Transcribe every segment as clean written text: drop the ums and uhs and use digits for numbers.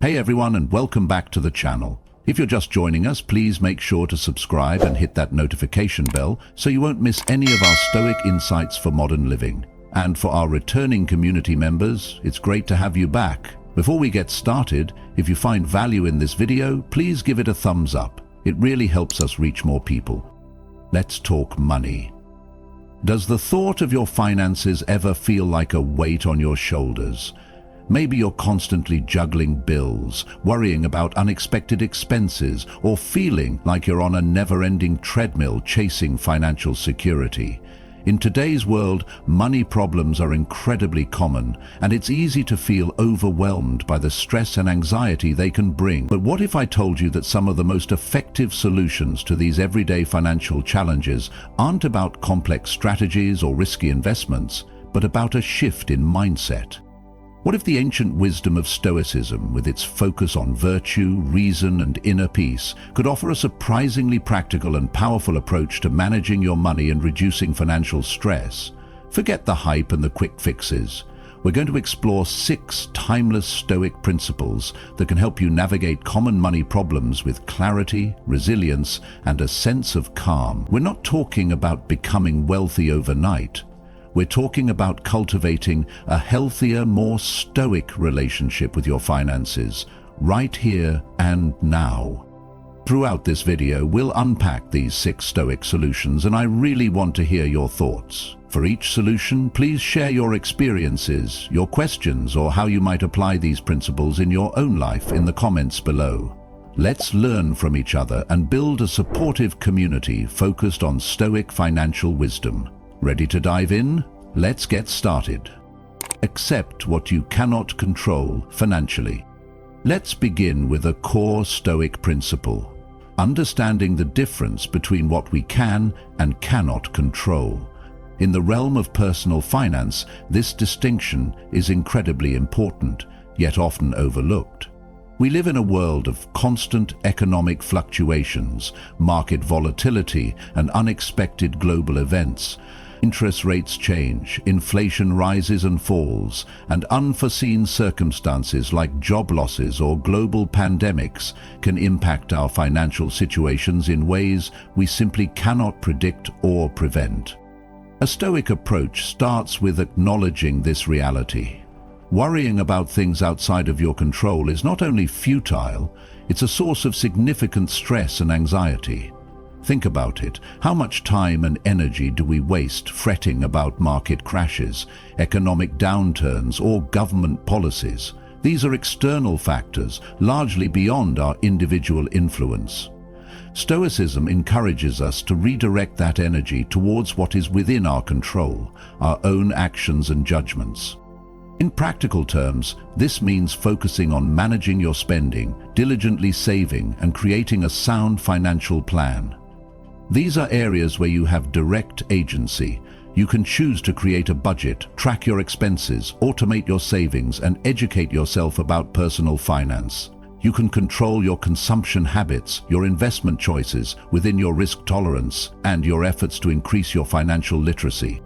Hey everyone, and welcome back to the channel. If you're just joining us, please make sure to subscribe and hit that notification bell so you won't miss any of our Stoic insights for modern living. And for our returning community members, it's great to have you back. Before we get started, if you find value in this video, please give it a thumbs up. It really helps us reach more people. Let's talk money. Does the thought of your finances ever feel like a weight on your shoulders? Maybe you're constantly juggling bills, worrying about unexpected expenses, or feeling like you're on a never-ending treadmill chasing financial security. In today's world, money problems are incredibly common, and it's easy to feel overwhelmed by the stress and anxiety they can bring. But what if I told you that some of the most effective solutions to these everyday financial challenges aren't about complex strategies or risky investments, but about a shift in mindset? What if the ancient wisdom of Stoicism, with its focus on virtue, reason, and inner peace, could offer a surprisingly practical and powerful approach to managing your money and reducing financial stress? Forget the hype and the quick fixes. We're going to explore 6 timeless Stoic principles that can help you navigate common money problems with clarity, resilience, and a sense of calm. We're not talking about becoming wealthy overnight. We're talking about cultivating a healthier, more stoic relationship with your finances, right here and now. Throughout this video, we'll unpack these 6 stoic solutions, and I really want to hear your thoughts. For each solution, please share your experiences, your questions, or how you might apply these principles in your own life in the comments below. Let's learn from each other and build a supportive community focused on Stoic financial wisdom. Ready to dive in? Let's get started. Accept what you cannot control financially. Let's begin with a core Stoic principle: understanding the difference between what we can and cannot control. In the realm of personal finance, this distinction is incredibly important, yet often overlooked. We live in a world of constant economic fluctuations, market volatility, and unexpected global events. Interest rates change, inflation rises and falls, and unforeseen circumstances like job losses or global pandemics can impact our financial situations in ways we simply cannot predict or prevent. A Stoic approach starts with acknowledging this reality. Worrying about things outside of your control is not only futile, it's a source of significant stress and anxiety. Think about it. How much time and energy do we waste fretting about market crashes, economic downturns, or government policies? These are external factors, largely beyond our individual influence. Stoicism encourages us to redirect that energy towards what is within our control, our own actions and judgments. In practical terms, this means focusing on managing your spending, diligently saving, and creating a sound financial plan. These are areas where you have direct agency. You can choose to create a budget, track your expenses, automate your savings, and educate yourself about personal finance. You can control your consumption habits, your investment choices within your risk tolerance, and your efforts to increase your financial literacy.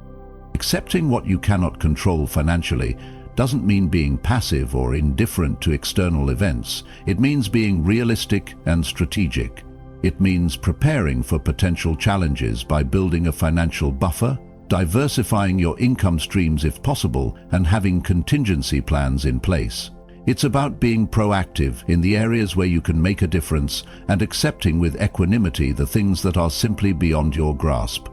Accepting what you cannot control financially doesn't mean being passive or indifferent to external events. It means being realistic and strategic. It means preparing for potential challenges by building a financial buffer, diversifying your income streams if possible, and having contingency plans in place. It's about being proactive in the areas where you can make a difference and accepting with equanimity the things that are simply beyond your grasp.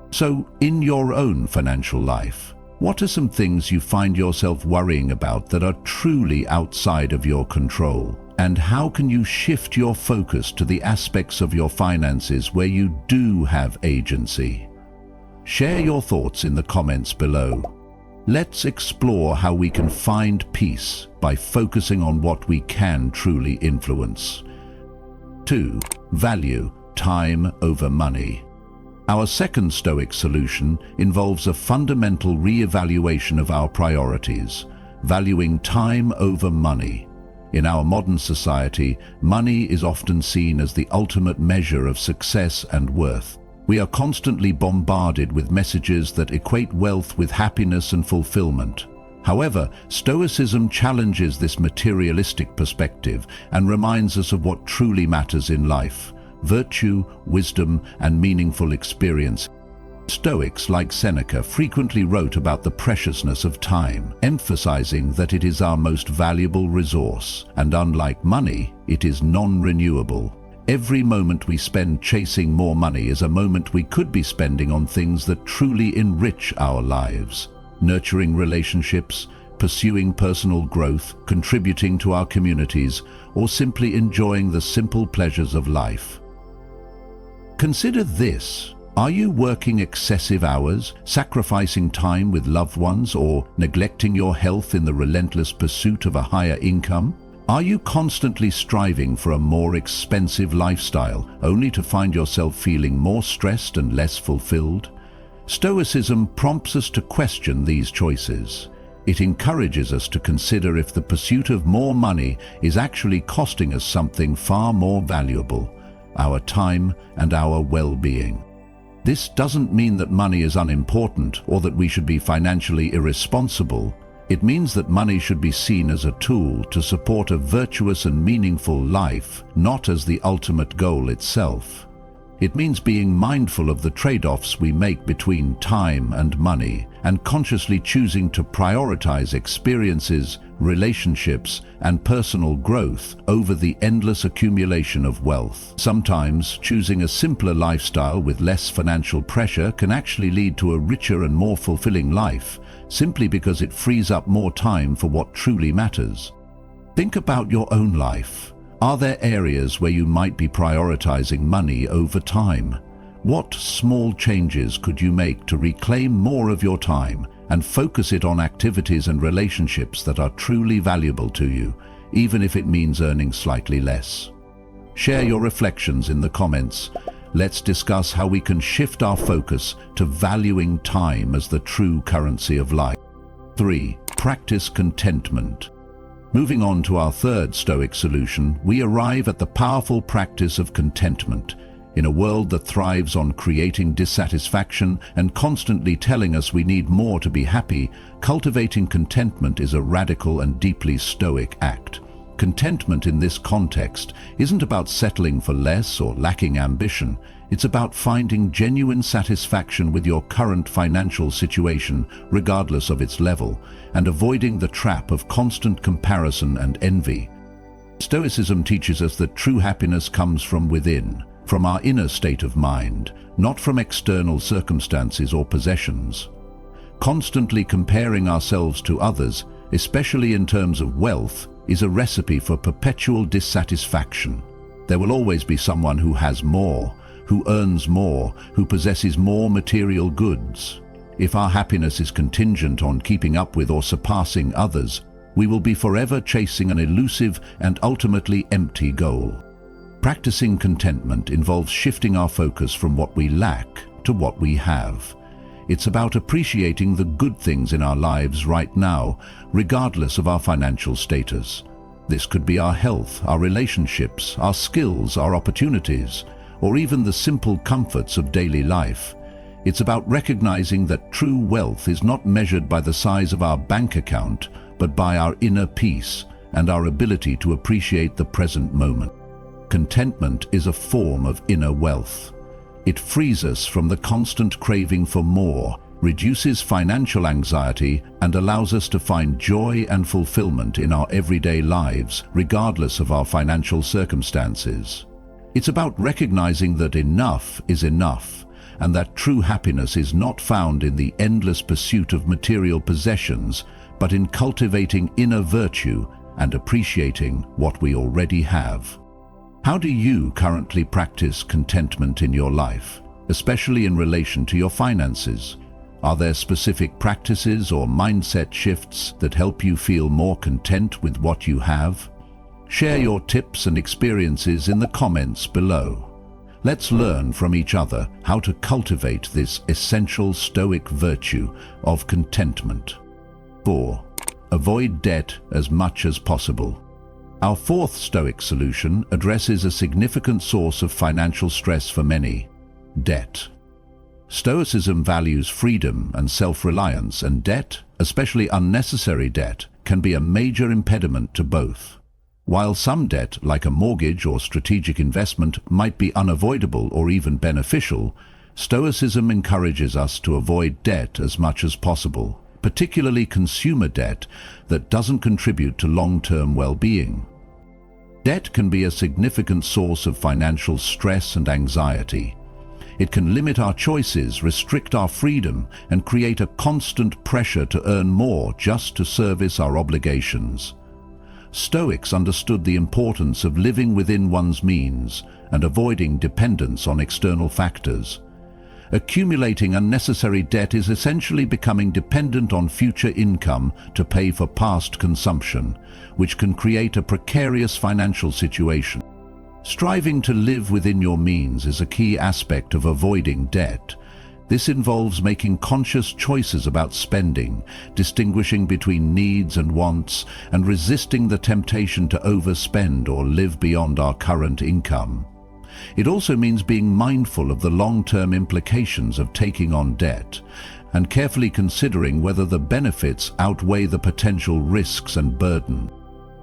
So, in your own financial life, what are some things you find yourself worrying about that are truly outside of your control? And how can you shift your focus to the aspects of your finances where you do have agency? Share your thoughts in the comments below. Let's explore how we can find peace by focusing on what we can truly influence. 2. Value time over money. Our second Stoic solution involves a fundamental re-evaluation of our priorities, valuing time over money. In our modern society, money is often seen as the ultimate measure of success and worth. We are constantly bombarded with messages that equate wealth with happiness and fulfillment. However, Stoicism challenges this materialistic perspective and reminds us of what truly matters in life: virtue, wisdom, and meaningful experience. Stoics like Seneca frequently wrote about the preciousness of time, emphasizing that it is our most valuable resource, and unlike money, it is non-renewable. Every moment we spend chasing more money is a moment we could be spending on things that truly enrich our lives: nurturing relationships, pursuing personal growth, contributing to our communities, or simply enjoying the simple pleasures of life. Consider this. Are you working excessive hours, sacrificing time with loved ones, or neglecting your health in the relentless pursuit of a higher income? Are you constantly striving for a more expensive lifestyle, only to find yourself feeling more stressed and less fulfilled? Stoicism prompts us to question these choices. It encourages us to consider if the pursuit of more money is actually costing us something far more valuable: our time and our well-being. This doesn't mean that money is unimportant or that we should be financially irresponsible. It means that money should be seen as a tool to support a virtuous and meaningful life, not as the ultimate goal itself. It means being mindful of the trade-offs we make between time and money, and consciously choosing to prioritize experiences, relationships, and personal growth over the endless accumulation of wealth. Sometimes, choosing a simpler lifestyle with less financial pressure can actually lead to a richer and more fulfilling life, simply because it frees up more time for what truly matters. Think about your own life. Are there areas where you might be prioritizing money over time? What small changes could you make to reclaim more of your time and focus it on activities and relationships that are truly valuable to you, even if it means earning slightly less? Share your reflections in the comments. Let's discuss how we can shift our focus to valuing time as the true currency of life. 3. Practice contentment. Moving on to our third Stoic solution, we arrive at the powerful practice of contentment. In a world that thrives on creating dissatisfaction and constantly telling us we need more to be happy, cultivating contentment is a radical and deeply Stoic act. Contentment in this context isn't about settling for less or lacking ambition. It's about finding genuine satisfaction with your current financial situation, regardless of its level, and avoiding the trap of constant comparison and envy. Stoicism teaches us that true happiness comes from within, from our inner state of mind, not from external circumstances or possessions. Constantly comparing ourselves to others, especially in terms of wealth, is a recipe for perpetual dissatisfaction. There will always be someone who has more, who earns more, who possesses more material goods. If our happiness is contingent on keeping up with or surpassing others, we will be forever chasing an elusive and ultimately empty goal. Practicing contentment involves shifting our focus from what we lack to what we have. It's about appreciating the good things in our lives right now, regardless of our financial status. This could be our health, our relationships, our skills, our opportunities, or even the simple comforts of daily life. It's about recognizing that true wealth is not measured by the size of our bank account, but by our inner peace and our ability to appreciate the present moment. Contentment is a form of inner wealth. It frees us from the constant craving for more, reduces financial anxiety, and allows us to find joy and fulfillment in our everyday lives, regardless of our financial circumstances. It's about recognizing that enough is enough, and that true happiness is not found in the endless pursuit of material possessions, but in cultivating inner virtue and appreciating what we already have. How do you currently practice contentment in your life, especially in relation to your finances? Are there specific practices or mindset shifts that help you feel more content with what you have? Share your tips and experiences in the comments below. Let's learn from each other how to cultivate this essential Stoic virtue of contentment. 4. Avoid debt as much as possible. Our fourth Stoic solution addresses a significant source of financial stress for many: debt. Stoicism values freedom and self-reliance, and debt, especially unnecessary debt, can be a major impediment to both. While some debt, like a mortgage or strategic investment, might be unavoidable or even beneficial, Stoicism encourages us to avoid debt as much as possible, particularly consumer debt that doesn't contribute to long-term well-being. Debt can be a significant source of financial stress and anxiety. It can limit our choices, restrict our freedom, and create a constant pressure to earn more just to service our obligations. Stoics understood the importance of living within one's means and avoiding dependence on external factors. Accumulating unnecessary debt is essentially becoming dependent on future income to pay for past consumption, which can create a precarious financial situation. Striving to live within your means is a key aspect of avoiding debt. This involves making conscious choices about spending, distinguishing between needs and wants, and resisting the temptation to overspend or live beyond our current income. It also means being mindful of the long-term implications of taking on debt and carefully considering whether the benefits outweigh the potential risks and burden.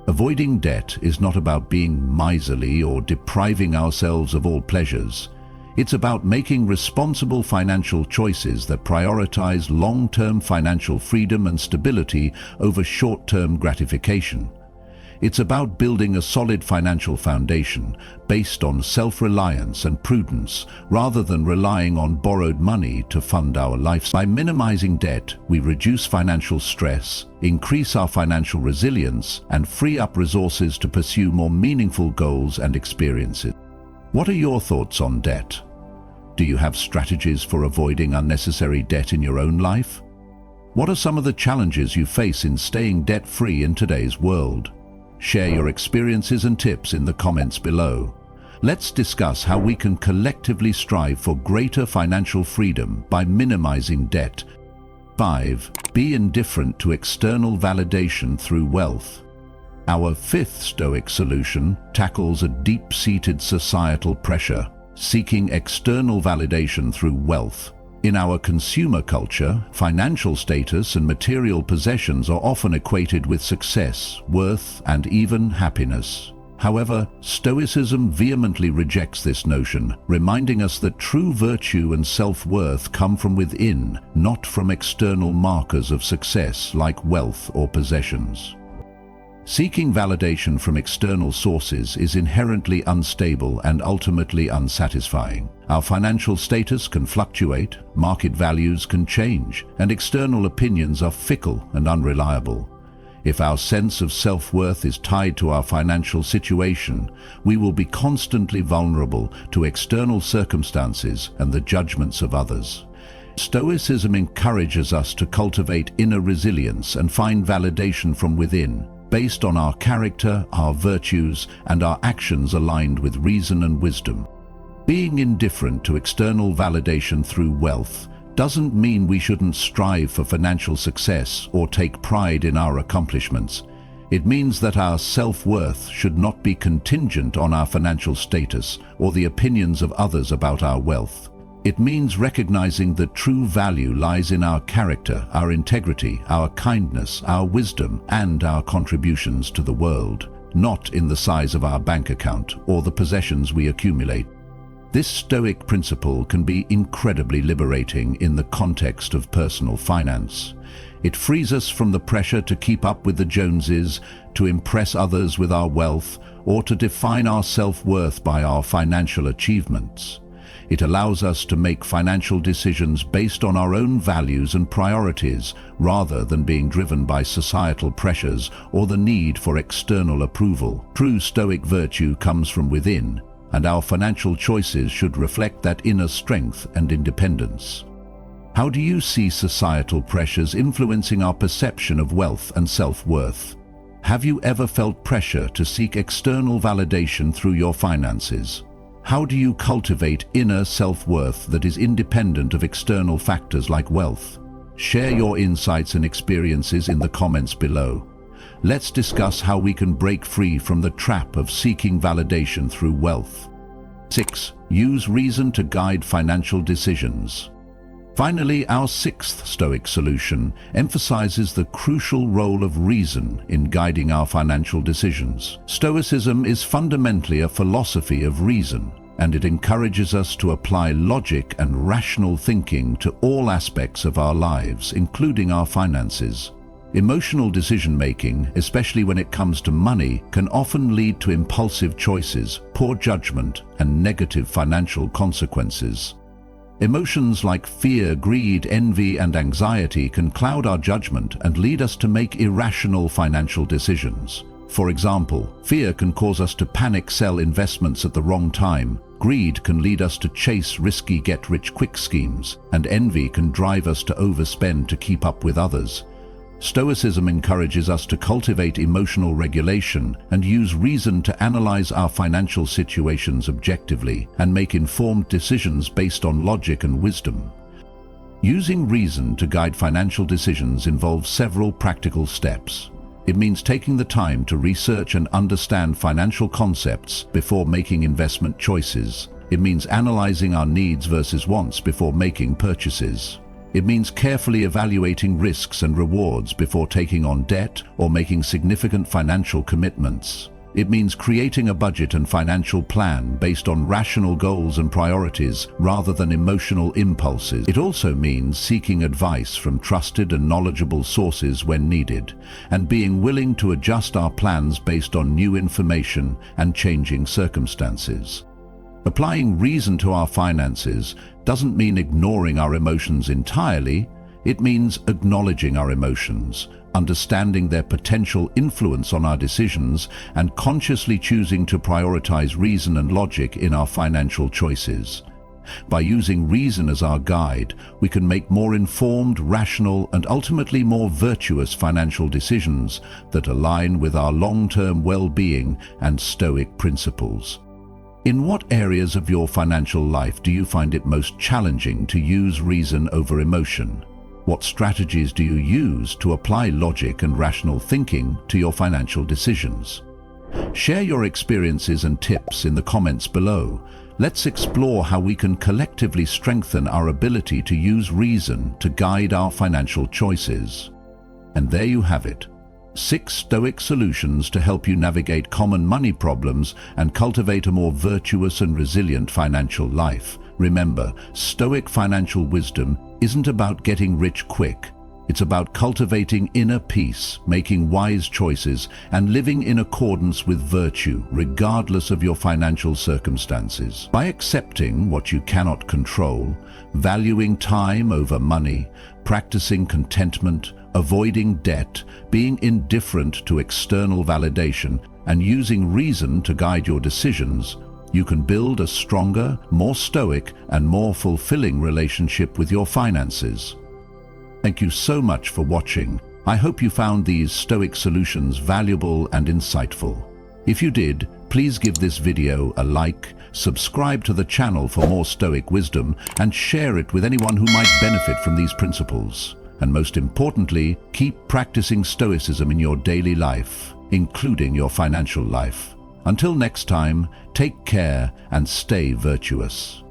Avoiding debt is not about being miserly or depriving ourselves of all pleasures. It's about making responsible financial choices that prioritize long-term financial freedom and stability over short-term gratification. It's about building a solid financial foundation based on self-reliance and prudence rather than relying on borrowed money to fund our life. By minimizing debt, we reduce financial stress, increase our financial resilience, and free up resources to pursue more meaningful goals and experiences. What are your thoughts on debt? Do you have strategies for avoiding unnecessary debt in your own life? What are some of the challenges you face in staying debt-free in today's world? Share your experiences and tips in the comments below. Let's discuss how we can collectively strive for greater financial freedom by minimizing debt. 5. Be indifferent to external validation through wealth. Our fifth Stoic solution tackles a deep-seated societal pressure, seeking external validation through wealth. In our consumer culture, financial status and material possessions are often equated with success, worth, and even happiness. However, Stoicism vehemently rejects this notion, reminding us that true virtue and self-worth come from within, not from external markers of success like wealth or possessions. Seeking validation from external sources is inherently unstable and ultimately unsatisfying. Our financial status can fluctuate, market values can change, and external opinions are fickle and unreliable. If our sense of self-worth is tied to our financial situation, we will be constantly vulnerable to external circumstances and the judgments of others. Stoicism encourages us to cultivate inner resilience and find validation from within, based on our character, our virtues, and our actions aligned with reason and wisdom. Being indifferent to external validation through wealth doesn't mean we shouldn't strive for financial success or take pride in our accomplishments. It means that our self-worth should not be contingent on our financial status or the opinions of others about our wealth. It means recognizing that true value lies in our character, our integrity, our kindness, our wisdom, and our contributions to the world, not in the size of our bank account or the possessions we accumulate. This Stoic principle can be incredibly liberating in the context of personal finance. It frees us from the pressure to keep up with the Joneses, to impress others with our wealth, or to define our self-worth by our financial achievements. It allows us to make financial decisions based on our own values and priorities, rather than being driven by societal pressures or the need for external approval. True Stoic virtue comes from within, and our financial choices should reflect that inner strength and independence. How do you see societal pressures influencing our perception of wealth and self-worth? Have you ever felt pressure to seek external validation through your finances? How do you cultivate inner self-worth that is independent of external factors like wealth? Share your insights and experiences in the comments below. Let's discuss how we can break free from the trap of seeking validation through wealth. 6. Use reason to guide financial decisions. Finally, our sixth Stoic solution emphasizes the crucial role of reason in guiding our financial decisions. Stoicism is fundamentally a philosophy of reason, and it encourages us to apply logic and rational thinking to all aspects of our lives, including our finances. Emotional decision-making, especially when it comes to money, can often lead to impulsive choices, poor judgment, and negative financial consequences. Emotions like fear, greed, envy, and anxiety can cloud our judgment and lead us to make irrational financial decisions. For example, fear can cause us to panic sell investments at the wrong time, greed can lead us to chase risky get-rich-quick schemes, and envy can drive us to overspend to keep up with others. Stoicism encourages us to cultivate emotional regulation and use reason to analyze our financial situations objectively and make informed decisions based on logic and wisdom. Using reason to guide financial decisions involves several practical steps. It means taking the time to research and understand financial concepts before making investment choices. It means analyzing our needs versus wants before making purchases. It means carefully evaluating risks and rewards before taking on debt or making significant financial commitments. It means creating a budget and financial plan based on rational goals and priorities rather than emotional impulses. It also means seeking advice from trusted and knowledgeable sources when needed, and being willing to adjust our plans based on new information and changing circumstances. Applying reason to our finances doesn't mean ignoring our emotions entirely. It means acknowledging our emotions, understanding their potential influence on our decisions, and consciously choosing to prioritize reason and logic in our financial choices. By using reason as our guide, we can make more informed, rational, and ultimately more virtuous financial decisions that align with our long-term well-being and Stoic principles. In what areas of your financial life do you find it most challenging to use reason over emotion? What strategies do you use to apply logic and rational thinking to your financial decisions? Share your experiences and tips in the comments below. Let's explore how we can collectively strengthen our ability to use reason to guide our financial choices. And there you have it. 6 Stoic solutions to help you navigate common money problems and cultivate a more virtuous and resilient financial life. Remember, Stoic financial wisdom isn't about getting rich quick. It's about cultivating inner peace, making wise choices, and living in accordance with virtue, regardless of your financial circumstances. By accepting what you cannot control, valuing time over money, practicing contentment, avoiding debt, being indifferent to external validation, and using reason to guide your decisions, you can build a stronger, more stoic, and more fulfilling relationship with your finances. Thank you so much for watching. I hope you found these Stoic solutions valuable and insightful. If you did, please give this video a like, subscribe to the channel for more Stoic wisdom, and share it with anyone who might benefit from these principles. And most importantly, keep practicing Stoicism in your daily life, including your financial life. Until next time, take care and stay virtuous.